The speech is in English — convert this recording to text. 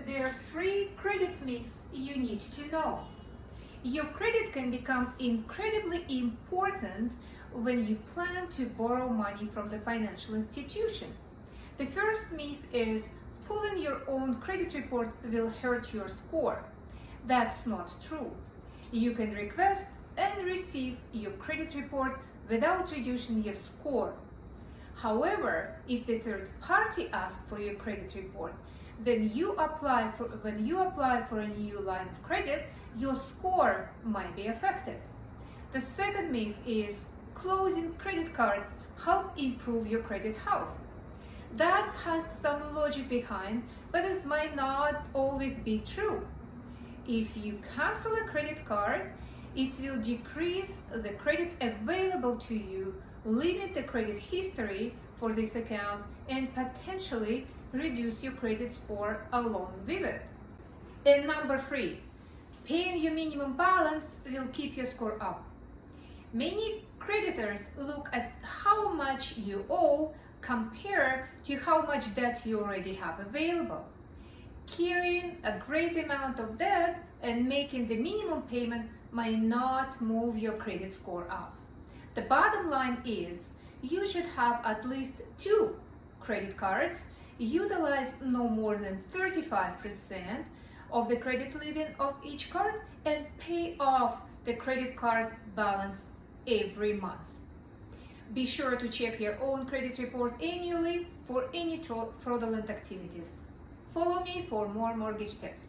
there are 3 credit myths you need to know. Your credit can become incredibly important when you plan to borrow money from the financial institution. The first myth is pulling your own credit report will hurt your score. That's not true. You can request and receive your credit report without reducing your score. However, if the third party asks for your credit report, then when you apply for a new line of credit, your score might be affected. The second myth is closing credit cards help improve your credit health. That has some logic behind, but this might not always be true. If you cancel a credit card, it will decrease the credit available to you, limit the credit history for this account, and potentially reduce your credit score along with it. And number 3, paying your minimum balance will keep your score up. Many creditors look at how much you owe compared to how much debt you already have available. Carrying a great amount of debt and making the minimum payment might not move your credit score up. The bottom line is you should have at least 2 credit cards, utilize no more than 35% of the credit limit of each card, and pay off the credit card balance every month. Be sure to check your own credit report annually for any fraudulent activities. Follow me for more mortgage tips.